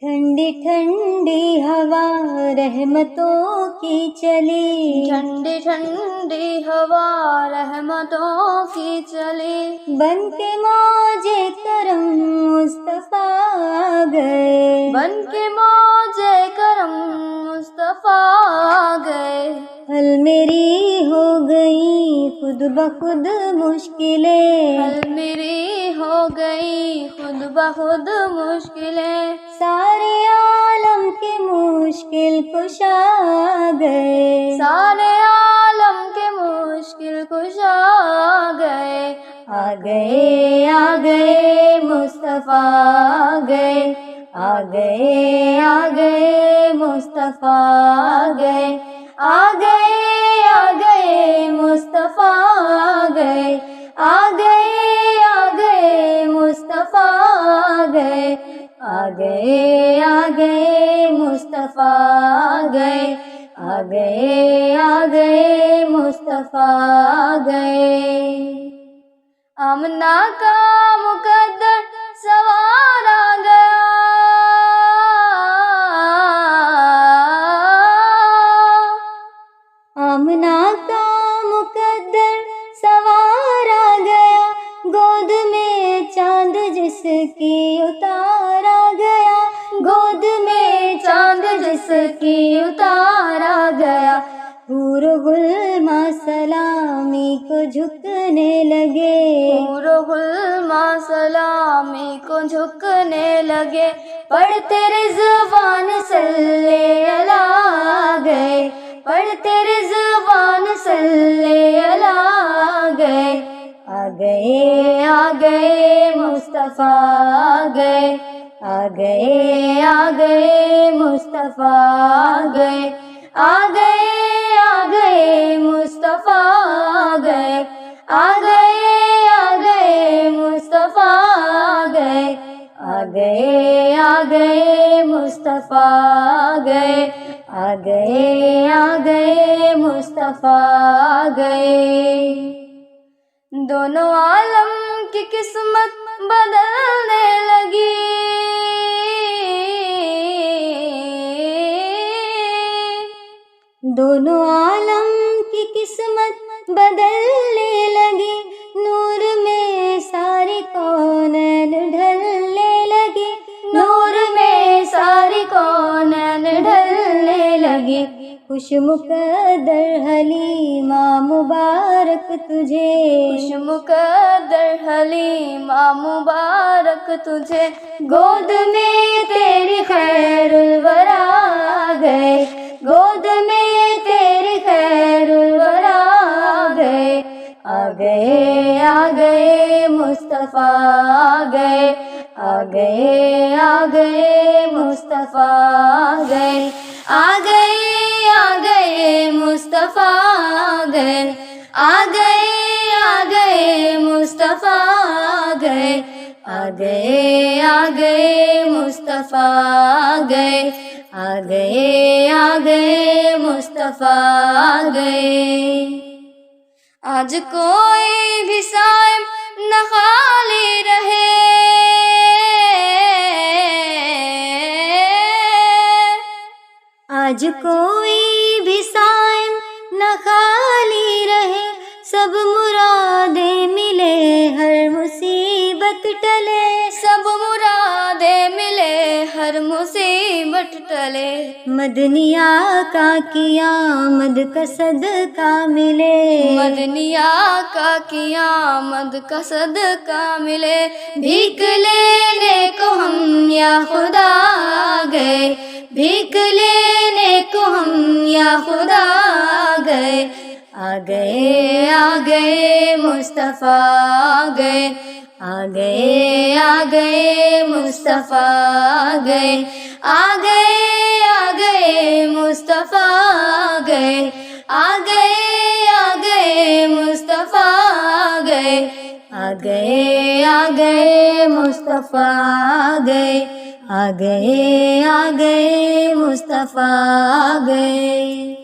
ٹھنڈی ٹھنڈی ہوا رحمتوں کی چلی، ٹھنڈی ٹھنڈی ہوا رحمتوں کی چلی، بن کے موج کرم مصطفیٰ آ گئے، بن کے موج کرم مصطفیٰ آ گئے، حل میری ہو گئی خود بخود مشکلیں، حل میری ہو گئی خود بخود مشکلیں، سارے عالم کے مشکل کشا آ گئے، سارے عالم کے مشکل کشا آ گئے، آ گئے آ گئے مصطفیٰ آ گئے، آ گئے آ گئے مصطفیٰ آ گئے، آ گئے مصطفیٰ آ گئے، آ گئے مصطفیٰ آ گئے، آ گئے مصطفیٰ آ گئے، آ گئے مصطفیٰ آ گئے، آمنہ کا مقدر سوار آ گیا، آمنہ کا مقدر سوار آ گیا، گود میں چاند جس کی اتار آ گیا، گود میں چاند جس کی اتار آ گیا، حور و غلما سلامی کو جھکنے لگے، حور و غلما سلامی کو جھکنے لگے، پڑھتے رضوان صلی اللہ گئے، پڑھتے رضوان صلی اللہ گئے، آ گئے مصطفیٰ آ گئے، آ گئے مصطفیٰ آ گئے، آ گئے مصطفیٰ آ گئے، آ گئے مصطفیٰ آ گئے، آ گئے مصطفیٰ آ گئے، آ گئے مصطفیٰ آ گئے، دونوں عالم کی قسمت بدلنے لگی، دونوں عالم کی قسمت بدلنے لگی، نور میں ساری کونین ڈھلنے لگی، نور میں ساری کونین ڈھلنے لگی، خوش مقدر حلیمہ مبارک تجھے، خوش مقدر حلیمہ مبارک تجھے، گود میں تیری خیر الورا آ گئے، گود میں تیری خیر الورا آ گئے، آ گئے مصطفیٰ آ گئے، آ گئے مصطفیٰ آ گئے، آ گئے مصطفیٰ آ گئے، آ گئے مصطفیٰ آ گئے، آ گئے مصطفیٰ آ گئے، آ گئے مصطفیٰ آ گئے، آج کوئی بھی صائم نہ خالی رہے، آج کوئی بھی صائم نہ خالی رہے، سب مرادیں ملے ہر مصیبت ٹلے، سب مرادیں ملے ہر مصیبت ٹلے، مدنی آقا کی آمد کا صدقہ ملے، مدنی آقا کی آمد کا صدقہ ملے، بھیک لینے کو ہم یا خدا آ گئے، بھیک لینے کو ہم یا خدا آ گئے، آ گئے مصطفیٰ آ گئے، آ گئے مصطفیٰ آ گئے، آ گئے مصطفیٰ آ گئے، آ گئے مصطفیٰ آ گئے، آ گئے مصطفیٰ آ گئے، آ گئے مصطفیٰ آ گئے۔